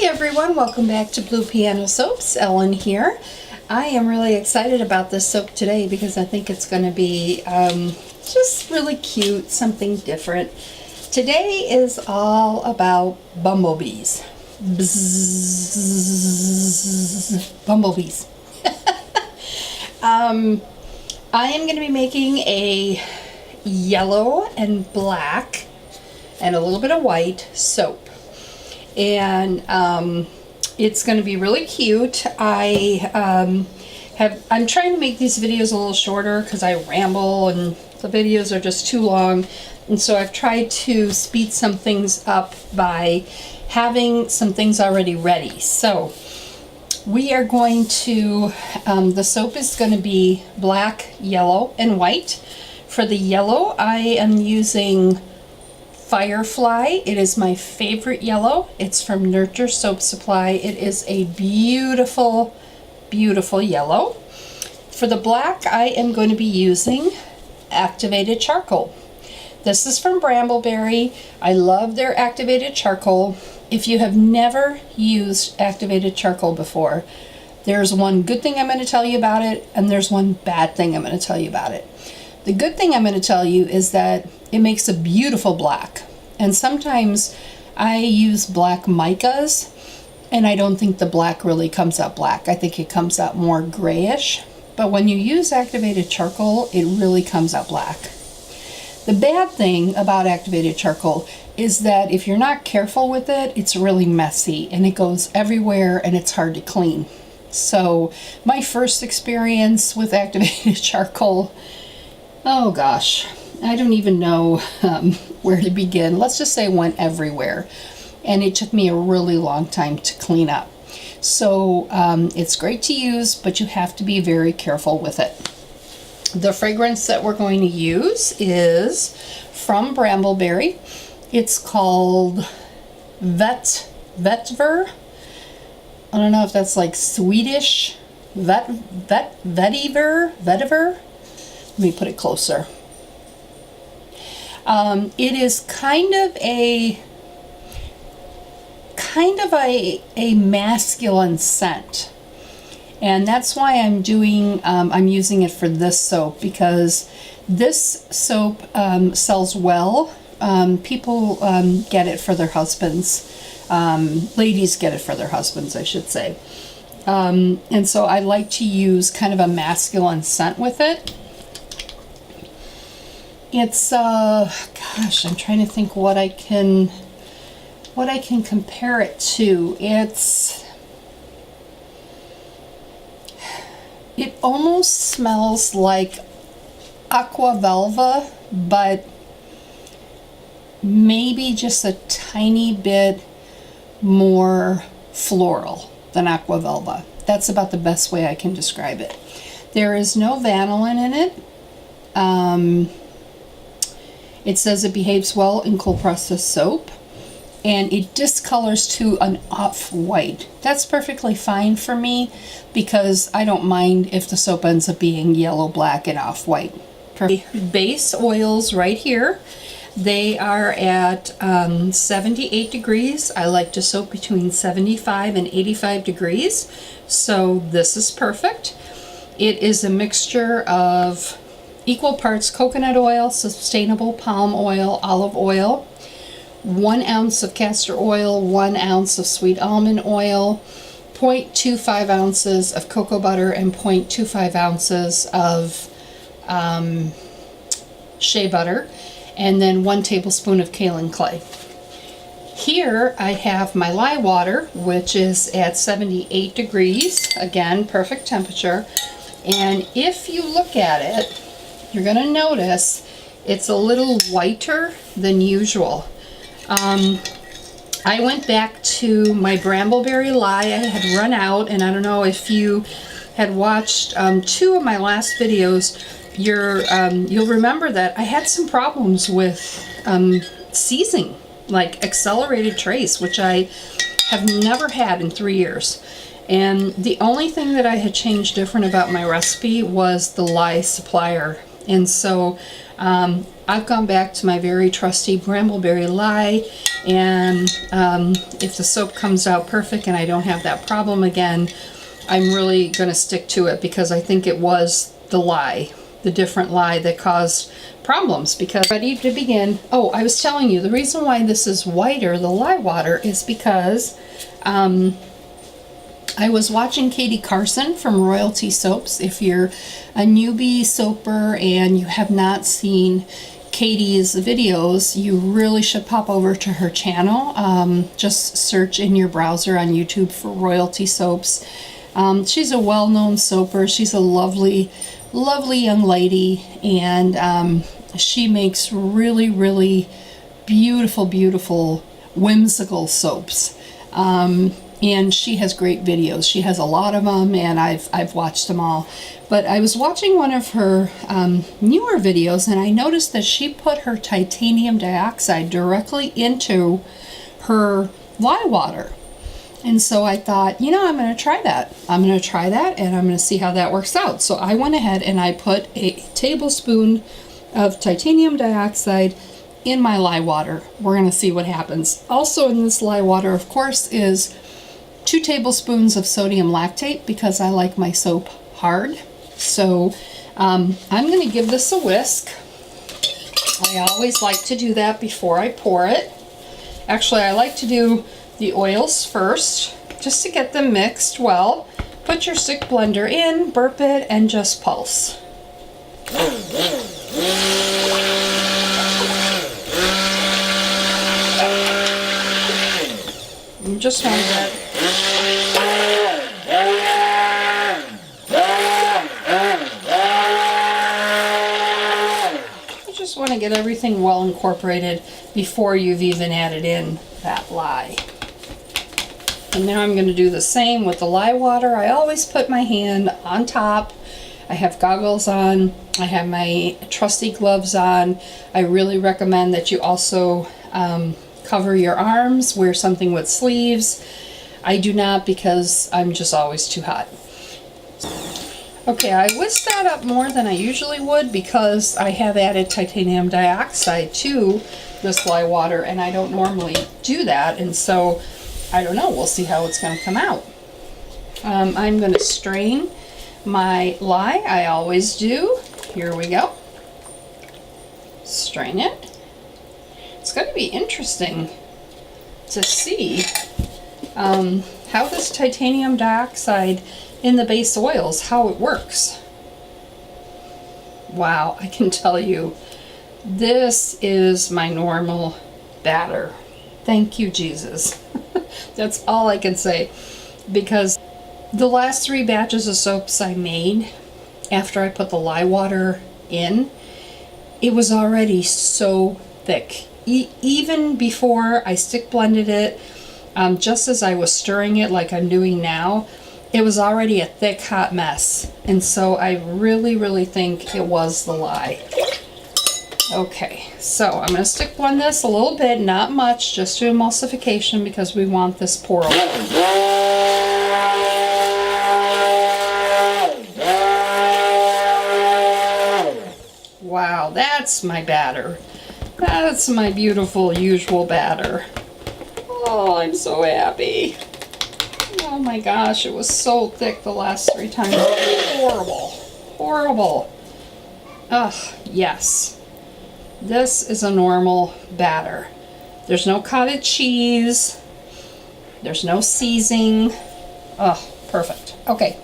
Everyone, welcome back to Blue Piano Soaps. Ellen here. I am really excited about this soap today because I think it's going to be just really cute, something different. Today is all about bumblebees. Bzzz, bumblebees. I am going to be making a yellow and black and a little bit of white soap. And it's going to be really cute. I'm trying to make these videos a little shorter because I ramble and the videos are just too long. And so I've tried to speed some things up by having some things already ready. So we are going to, the soap is going to be black, yellow, and white. For the yellow, I am using Firefly. It is my favorite yellow. It's from Nurture Soap Supply. It is a beautiful, beautiful yellow. For the black, I am going to be using Activated Charcoal. This is from Brambleberry. I love their Activated Charcoal. If you have never used Activated Charcoal before, there's one good thing I'm going to tell you about it, and there's one bad thing I'm going to tell you about it. The good thing I'm going to tell you is that it makes a beautiful black. And sometimes I use black micas and I don't think the black really comes out black. I think it comes out more grayish. But when you use activated charcoal, it really comes out black. The bad thing about activated charcoal is that if you're not careful with it, it's really messy and it goes everywhere and it's hard to clean. So my first experience with activated charcoal, oh gosh, I don't even know where to begin. Let's just say it went everywhere. And it took me a really long time to clean up. So it's great to use, but you have to be very careful with it. The fragrance that we're going to use is from Brambleberry. It's called Vetiver. I don't know if that's like Swedish. Vetiver. Let me put it closer. It is kind of a masculine scent, and that's why I'm using it for this soap, because this soap sells well. People get it for their husbands. Ladies get it for their husbands, I should say. And so I like to use kind of a masculine scent with it. It's gosh, I'm trying to think what I can compare it to. It almost smells like Aqua Velva, but maybe just a tiny bit more floral than Aqua Velva. That's about the best way I can describe it. There is no vanillin in it. It says it behaves well in cold processed soap, and it discolors to an off-white. That's perfectly fine for me because I don't mind if the soap ends up being yellow, black, and off-white. Base oils right here. They are at 78 degrees. I like to soak between 75 and 85 degrees, so this is perfect. It is a mixture of equal parts coconut oil, sustainable palm oil, olive oil, 1 ounce of castor oil, 1 ounce of sweet almond oil, 0.25 ounces of cocoa butter, and 0.25 ounces of shea butter, and then 1 tablespoon of kaolin clay. Here I have my Lye Water, which is at 78 degrees, again, perfect temperature. And if you look at it, you're going to notice it's a little whiter than usual. I went back to my Brambleberry Lye. I had run out, and I don't know if you had watched 2 of my last videos, you'll remember that I had some problems with seizing, like accelerated trace, which I have never had in 3 years. And the only thing that I had changed different about my recipe was the lye supplier. And so I've gone back to my very trusty Brambleberry Lye, and if the soap comes out perfect and I don't have that problem again, I'm really going to stick to it, because I think it was the lye, the different lye, that caused problems. Because ready to begin. Oh, I was telling you, the reason why this is whiter, the Lye Water, is because I was watching Katie Carson from Royalty Soaps. If you're a newbie soaper and you have not seen Katie's videos, you really should pop over to her channel. Just search in your browser on YouTube for Royalty Soaps. She's a well-known soaper. She's a lovely, lovely young lady, and she makes really, really beautiful, beautiful, whimsical soaps. And she has great videos. She has a lot of them, and I've watched them all. But I was watching one of her newer videos, and I noticed that she put her titanium dioxide directly into her Lye Water. And so I thought, you know, I'm going to try that. I'm going to try that, and I'm going to see how that works out. So I went ahead and I put a tablespoon of titanium dioxide in my Lye Water. We're going to see what happens. Also in this Lye Water, of course, is 2 tablespoons of sodium lactate, because I like my soap hard. So I'm going to give this a whisk. I always like to do that before I pour it. Actually, I like to do the oils first, just to get them mixed well. Put your stick blender in, burp it, and just pulse. You just want that. You just want to get everything well incorporated before you've even added in that lye. And now I'm going to do the same with the Lye Water. I always put my hand on top. I have goggles on. I have my trusty gloves on. I really recommend that you also cover your arms, wear something with sleeves. I do not, because I'm just always too hot. Okay, I whisked that up more than I usually would, because I have added titanium dioxide to this Lye Water, and I don't normally do that, and so I don't know, we'll see how it's going to come out. I'm going to strain my lye. I always do. Here we go. Strain it. It's going to be interesting to see how this titanium dioxide in the base oils, how it works. Wow, I can tell you, this is my normal batter. Thank you, Jesus. That's all I can say, because the last 3 batches of soaps I made after I put the Lye Water in, it was already so thick. Even before I stick blended it, just as I was stirring it like I'm doing now, it was already a thick, hot mess. And so I really, really think it was the lye. Okay, so I'm going to stick blend this a little bit, not much, just to emulsification, because we want this pour over. Wow, that's my batter. That's my beautiful usual batter. Oh, I'm so happy. Oh my gosh, it was so thick the last 3 times. Horrible. Horrible. Ugh, yes. This is a normal batter. There's no cottage cheese. There's no seasoning. Oh, perfect. Okay.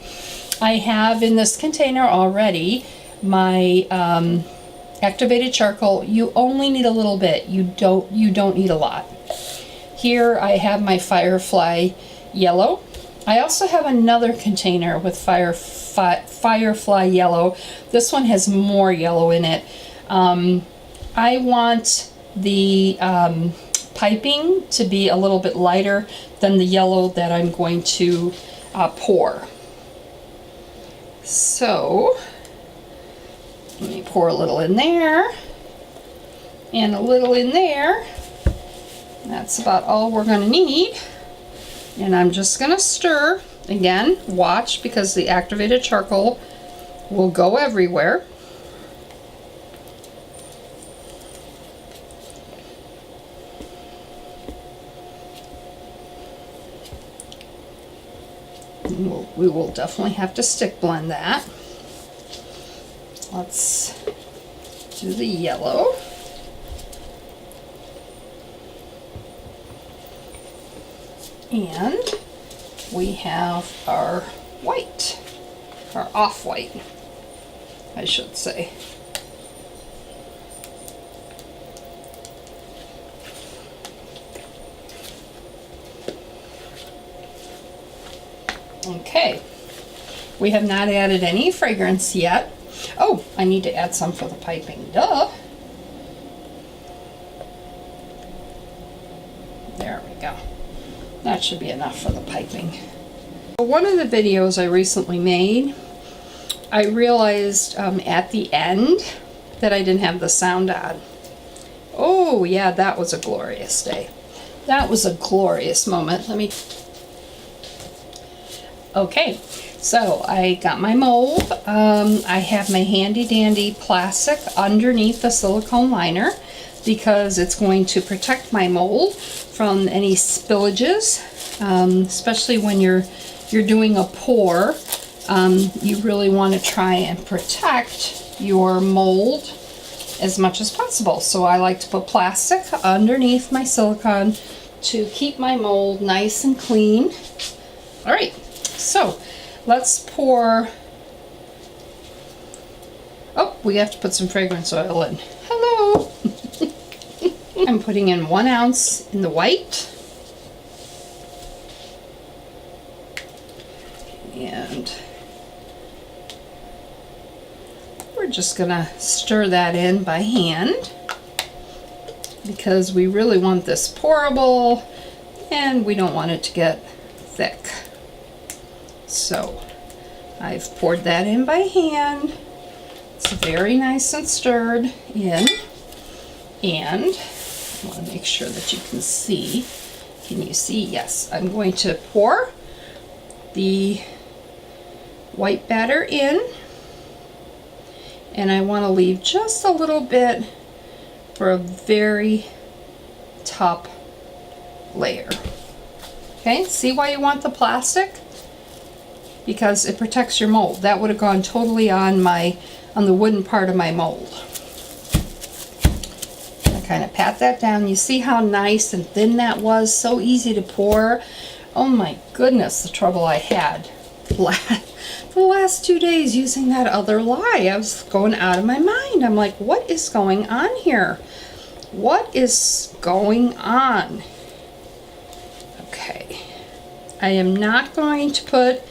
I have in this container already my activated charcoal. You only need a little bit. You don't need a lot. Here I have my Firefly yellow. I also have another container with Firefly yellow. This one has more yellow in it. I want the piping to be a little bit lighter than the yellow that I'm going to pour. So let me pour a little in there and a little in there. That's about all we're going to need. And I'm just going to stir. Again, watch, because the activated charcoal will go everywhere. We will definitely have to stick blend that. Let's do the yellow. And we have our white, or off-white, I should say. Okay, we have not added any fragrance yet. Oh, I need to add some for the piping, duh. There we go. That should be enough for the piping. One of the videos I recently made, I realized at the end that I didn't have the sound on. Oh yeah, that was a glorious day. That was a glorious moment. Okay, so I got my mold. I have my handy dandy plastic underneath the silicone liner because it's going to protect my mold from any spillages, especially when you're doing a pour. You really want to try and protect your mold as much as possible. So I like to put plastic underneath my silicone to keep my mold nice and clean. All right, so let's pour. Oh, we have to put some fragrance oil in. Hello. I'm putting in 1 ounce in the white. And we're just gonna stir that in by hand because we really want this pourable and we don't want it to get thick. So I've poured that in by hand. It's very nice and stirred in. And I want to make sure that you can see. Can you see? Yes. I'm going to pour the white batter in. And I want to leave just a little bit for a very top layer. Okay, see why you want the plastic? Because it protects your mold. That would have gone totally on the wooden part of my mold. I kind of pat that down. You see how nice and thin that was? So easy to pour. Oh my goodness, the trouble I had the last 2 days using that other lye. I was going out of my mind. I'm like, what is going on here? What is going on? Okay. I am not going to put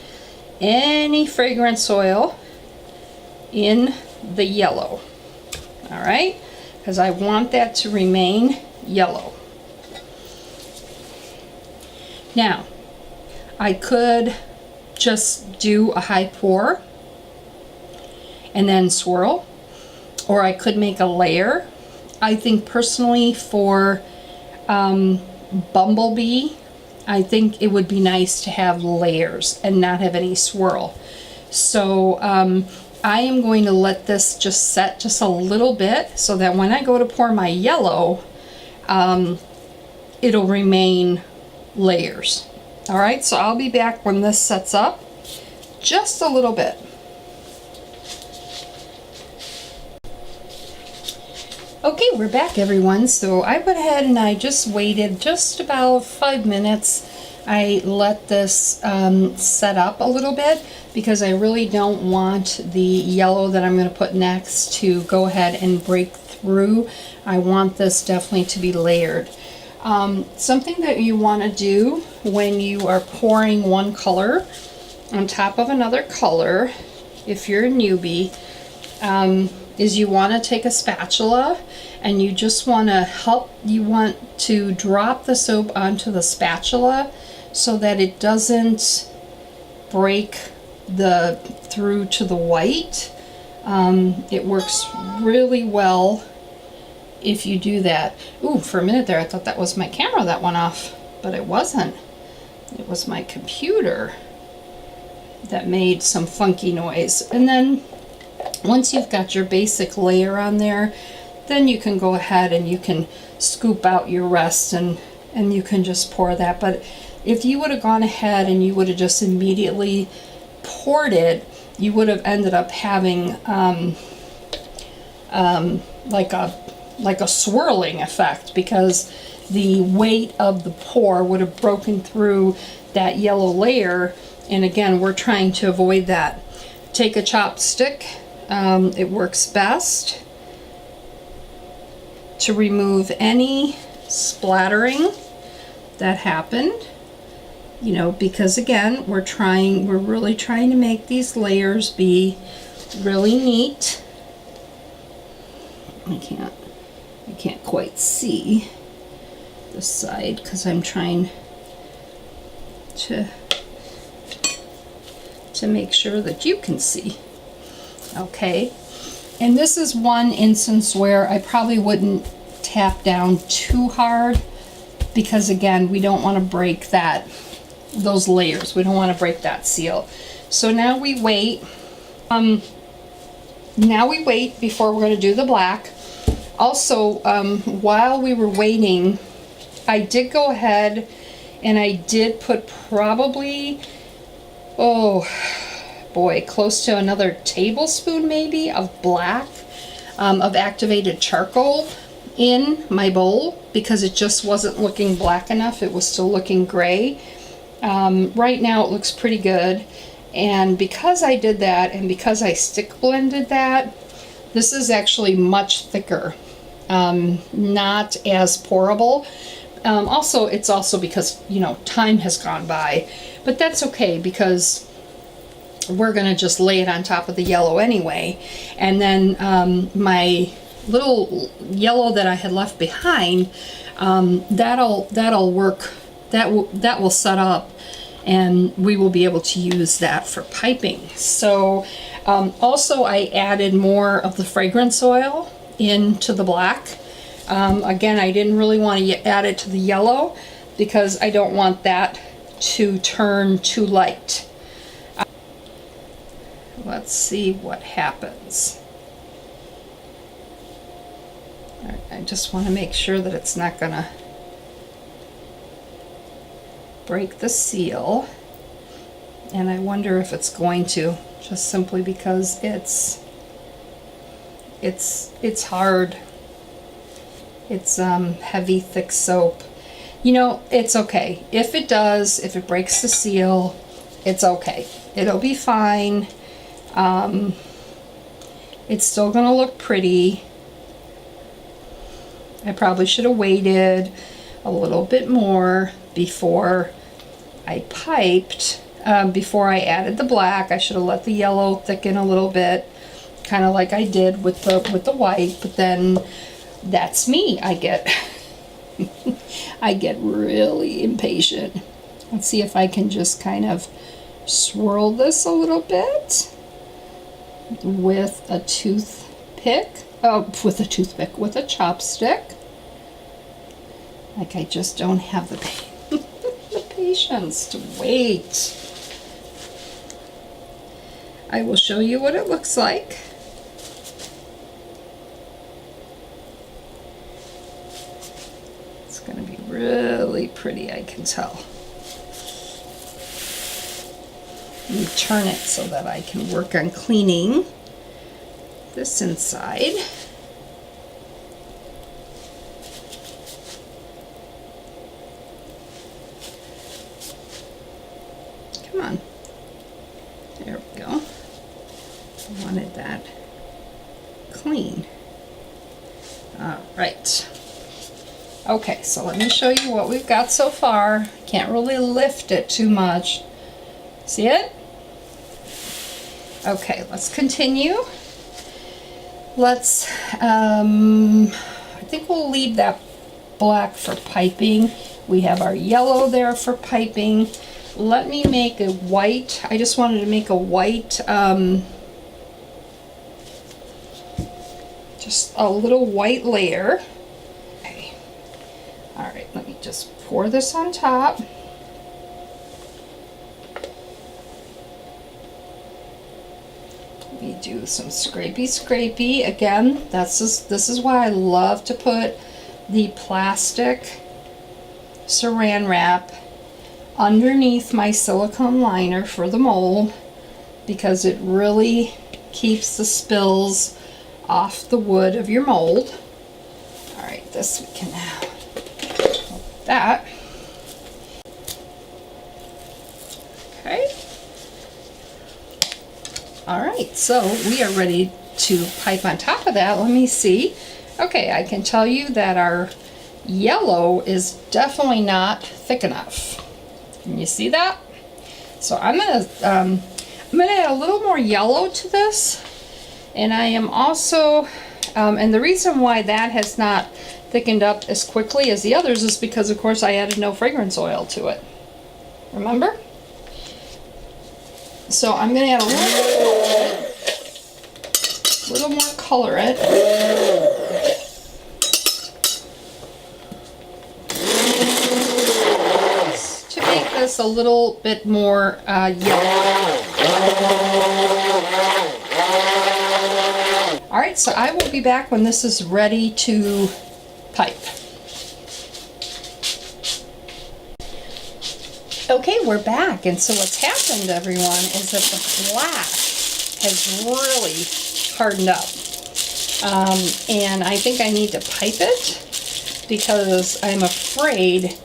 any fragrance oil in the yellow. All right? Because I want that to remain yellow. Now, I could just do a high pour and then swirl, or I could make a layer. I think personally for Bumblebee, I think it would be nice to have layers and not have any swirl. So I am going to let this just set just a little bit so that when I go to pour my yellow, it'll remain layers. All right, so I'll be back when this sets up just a little bit. Okay, we're back everyone. So I went ahead and I just waited just about 5 minutes. I let this set up a little bit because I really don't want the yellow that I'm going to put next to go ahead and break through. I want this definitely to be layered. Something that you want to do when you are pouring one color on top of another color, if you're a newbie, is you want to take a spatula and you just want to drop the soap onto the spatula so that it doesn't break through to the white. It works really well if you do that. Ooh, for a minute there I thought that was my camera that went off, but it wasn't. It was my computer that made some funky noise. And then once you've got your basic layer on there, then you can go ahead and you can scoop out your rest and you can just pour that. But If you would have gone ahead and you would have just immediately poured it, you would have ended up having like a swirling effect, because the weight of the pour would have broken through that yellow layer. And again, we're trying to avoid that. Take a chopstick. It works best to remove any splattering that happened, you know, because again, we're really trying to make these layers be really neat. I can't quite see this side because I'm trying to make sure that you can see. Okay, and this is one instance where I probably wouldn't tap down too hard, because again, we don't want to break those layers. We don't want to break that seal. So now we wait. Now we wait before we're going to do the black. Also, while we were waiting, I did go ahead and I did put probably, oh boy, close to another tablespoon maybe of black, of activated charcoal in my bowl, because it just wasn't looking black enough. It was still looking gray. Right now it looks pretty good. And because I did that, and because I stick blended that, this is actually much thicker, not as pourable. Also, it's also because, you know, time has gone by, but that's okay, because we're gonna just lay it on top of the yellow anyway. And then my little yellow that I had left behind, that'll work. That will set up, and we will be able to use that for piping. So also I added more of the fragrance oil into the black. Again, I didn't really want to add it to the yellow because I don't want that to turn too light. Let's see what happens. All right, I just want to make sure that it's not gonna break the seal, and I wonder if it's going to, just simply because it's hard. It's heavy, thick soap. You know, it's okay. If it does, if it breaks the seal, it's okay. It'll be fine. It's still gonna look pretty. I probably should have waited a little bit more before I piped, before I added the black. I should have let the yellow thicken a little bit, kind of like I did with the white. But then that's me. I get I get really impatient. Let's see if I can just kind of swirl this a little bit with a toothpick. With a chopstick. Like, I just don't have the patience to wait. I will show you what it looks like. It's going to be really pretty, I can tell. Let me turn it so that I can work on cleaning this inside. Come on. There we go. I wanted that clean. All right. Okay, so let me show you what we've got so far. Can't really lift it too much. See it? Okay, let's continue. Let's, I think we'll leave that black for piping. We have our yellow there for piping. Let me make a white. I just wanted to make a white, just a little white layer. Okay. All right, let me just pour this on top. We do some scrapey. Again, this is why I love to put the plastic saran wrap underneath my silicone liner for the mold because it really keeps the spills off the wood of your mold. All right, this we can now, like that. Okay. All right, so we are ready to pipe on top of that. Let me see. Okay, I can tell you that our yellow is definitely not thick enough. Can you see that? So I'm gonna add a little more yellow to this, and I am also, and the reason why that has not thickened up as quickly as the others is because, of course, I added no fragrance oil to it. Remember? So I'm gonna add a little more colorant. To make this a little bit more yellow. Alright, so I will be back when this is ready to pipe. Okay, we're back, and so what's happened, everyone, is that the black has really hardened up. And I think I need to pipe it because I'm afraid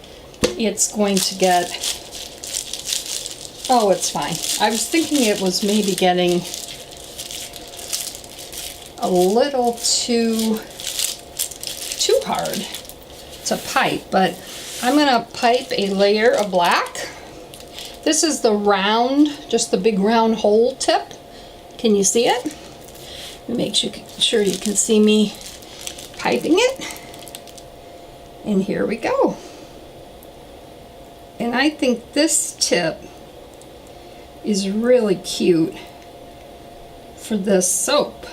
it's going to get, oh, it's fine. I was thinking it was maybe getting a little too hard to pipe, but I'm gonna pipe a layer of black. This is the round, just the big round hole tip. Can you see it? Make sure you can see me piping it. And here we go. And I think this tip is really cute for this soap.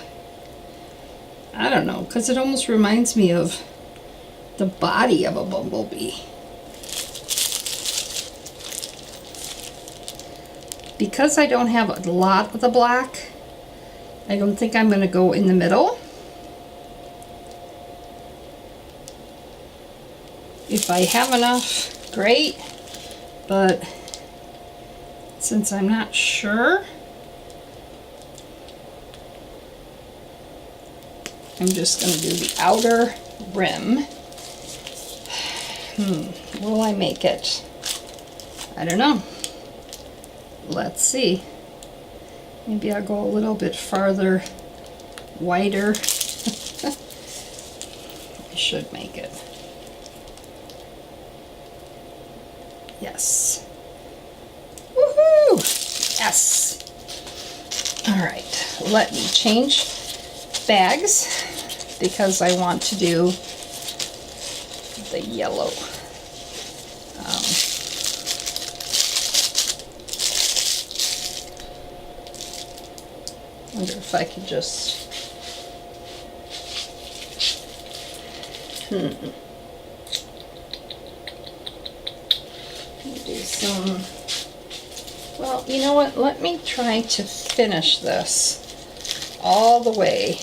I don't know, because it almost reminds me of the body of a bumblebee. Because I don't have a lot of the black, I don't think I'm going to go in the middle. If I have enough, great, but since I'm not sure, I'm just going to do the outer rim. Will I make it? I don't know. Let's see. Maybe I'll go a little bit farther, wider. I should make it. Yes. Woohoo! Yes! Alright, let me change bags because I want to do the yellow. I wonder if I could just do some, well, you know what, let me try to finish this all the way.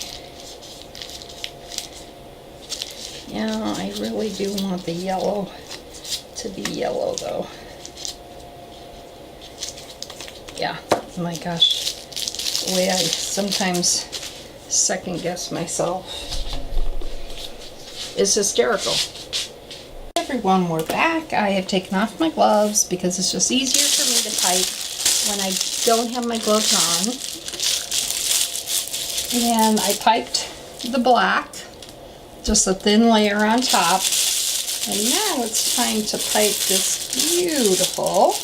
Yeah, I really do want the yellow to be yellow though. Yeah, oh my gosh, the way I sometimes second guess myself is hysterical. Everyone, we're back. I have taken off my gloves because it's just easier for me to pipe when I don't have my gloves on. And I piped the black, just a thin layer on top. And now it's time to pipe this beautiful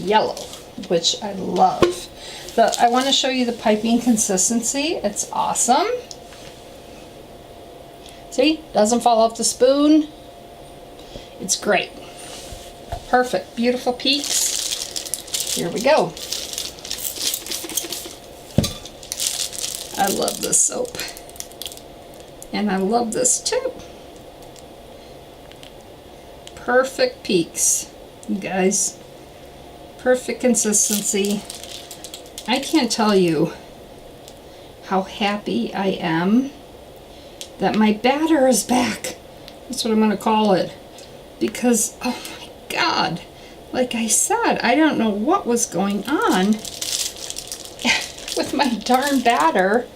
yellow, which I love. I want to show you the piping consistency. It's awesome. See, doesn't fall off the spoon. It's great. Perfect, beautiful peaks. Here we go. I love this soap. And I love this too. Perfect peaks, you guys. Perfect consistency. I can't tell you how happy I am that my batter is back. That's what I'm going to call it. Because, oh my God, like I said, I don't know what was going on with my darn batter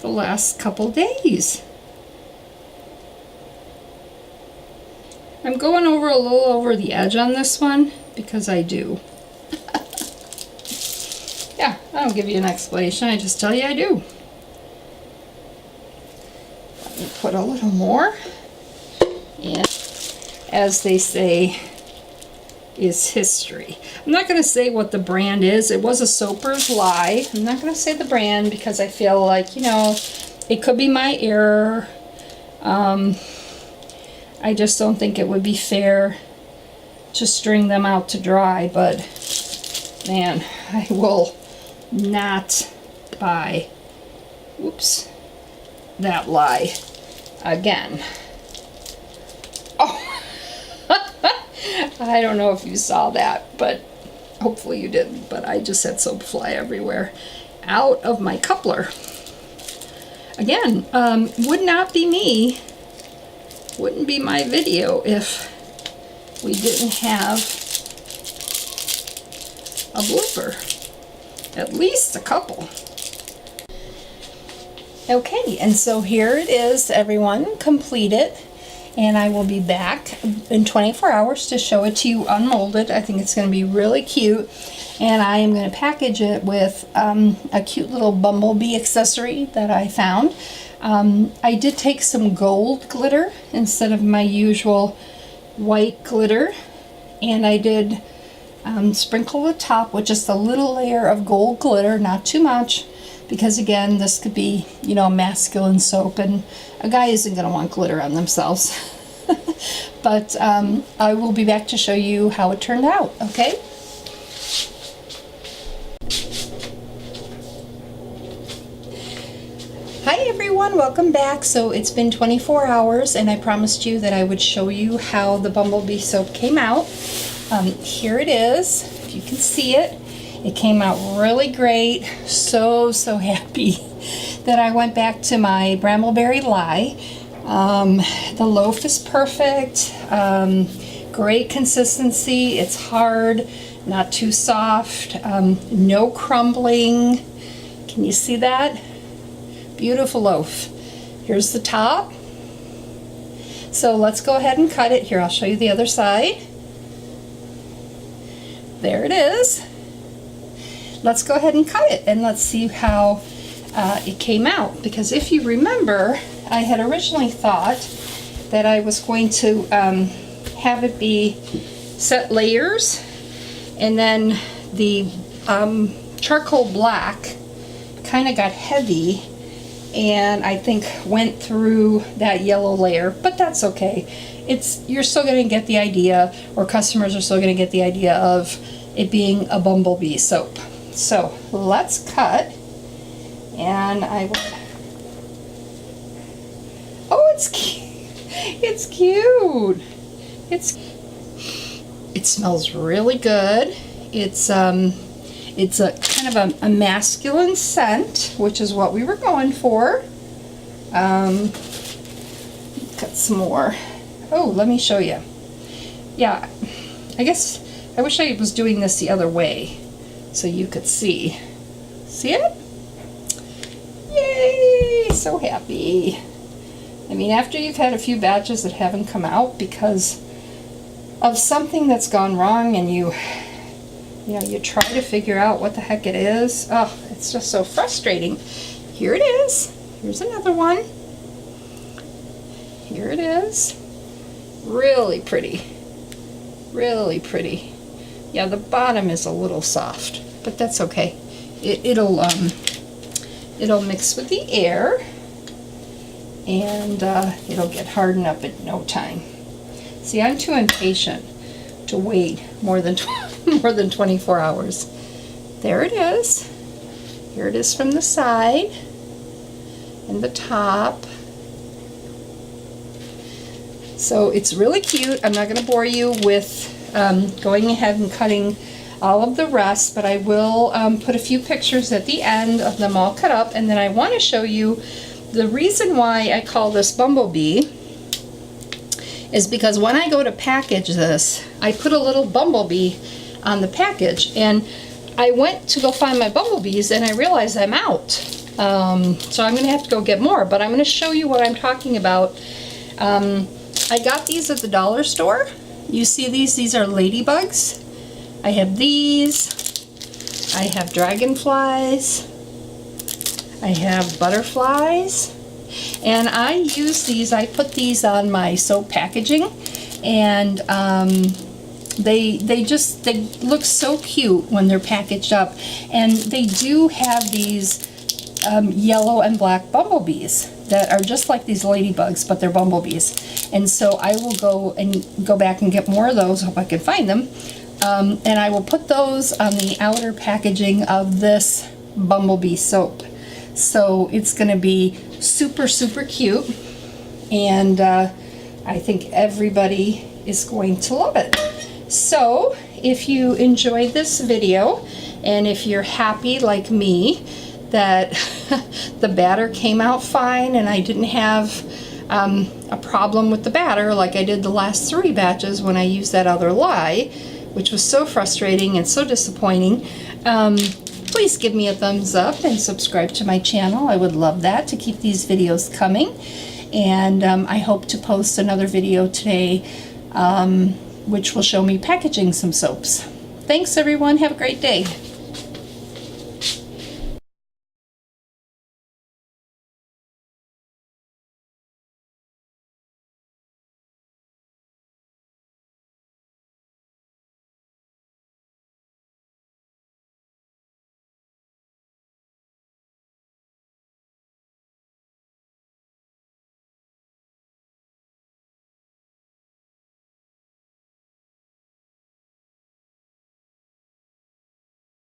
the last couple days. I'm going over a little over the edge on this one because I do. Yeah, I don't give you an explanation, I just tell you I do. Let me put a little more. And as they say, is history. I'm not going to say what the brand is. It was a Soaper's Lye. I'm not going to say the brand because I feel like, you know, it could be my error. I just don't think it would be fair to string them out to dry, but man, I will not buy, whoops, that Lye again. Oh, I don't know if you saw that, but hopefully you didn't, but I just had soap fly everywhere out of my coupler. Again, would not be me, wouldn't be my video if we didn't have a blooper. At least a couple. Okay, and so here it is, everyone, completed. And I will be back in 24 hours to show it to you unmolded. I think it's going to be really cute. And I am going to package it with a cute little bumblebee accessory that I found. I did take some gold glitter instead of my usual white glitter. And I did sprinkle the top with just a little layer of gold glitter, not too much. Because again, this could be, you know, masculine soap, and a guy isn't going to want glitter on themselves. But I will be back to show you how it turned out, okay? Hi everyone, welcome back. So it's been 24 hours and I promised you that I would show you how the bumblebee soap came out. Here it is, if you can see it. It came out really great. So happy that I went back to my Brambleberry Lye. The loaf is perfect. Great consistency. It's hard, not too soft. No crumbling. Can you see that? Beautiful loaf. Here's the top. So let's go ahead and cut it. Here, I'll show you the other side. There it is. Let's go ahead and cut it and let's see how it came out. Because if you remember, I had originally thought that I was going to have it be set layers, and then the charcoal black kind of got heavy and I think went through that yellow layer, but that's okay. You're still going to get the idea, or customers are still going to get the idea of it being a bumblebee soap. So let's cut, and I will. Oh, it's cute. It's cute. It smells really good. It's a kind of a masculine scent, which is what we were going for. Cut some more. Oh, let me show you. Yeah, I guess I wish I was doing this the other way so you could see. See it? Yay! So happy. I mean, after you've had a few batches that haven't come out because of something that's gone wrong, and you try to figure out what the heck it is. Oh, it's just so frustrating. Here it is. Here's another one. Here it is. Really pretty. Really pretty. Yeah, the bottom is a little soft, but that's okay. It'll mix with the air, and it'll get hardened up in no time. See, I'm too impatient to wait more than 24 hours. There it is. Here it is from the side and the top. So it's really cute. I'm not going to bore you with going ahead and cutting all of the rest, but I will put a few pictures at the end of them all cut up, and then I want to show you the reason why I call this Bumblebee is because when I go to package this, I put a little bumblebee on the package, and I went to go find my bumblebees and I realized I'm out. So I'm gonna have to go get more, but I'm gonna show you what I'm talking about. I got these at the dollar store. You see these are ladybugs. I have these, I have dragonflies, I have butterflies, and I use these, I put these on my soap packaging, and they look so cute when they're packaged up, and they do have these yellow and black bumblebees that are just like these ladybugs, but they're bumblebees. And so I will go back and get more of those, hope I can find them, and I will put those on the outer packaging of this bumblebee soap. So it's going to be super, super cute, and I think everybody is going to love it. So if you enjoyed this video, and if you're happy like me that the batter came out fine and I didn't have a problem with the batter like I did the last 3 batches when I used that other lye, which was so frustrating and so disappointing, please give me a thumbs up and subscribe to my channel. I would love that to keep these videos coming. And I hope to post another video today which will show me packaging some soaps. Thanks everyone, have a great day.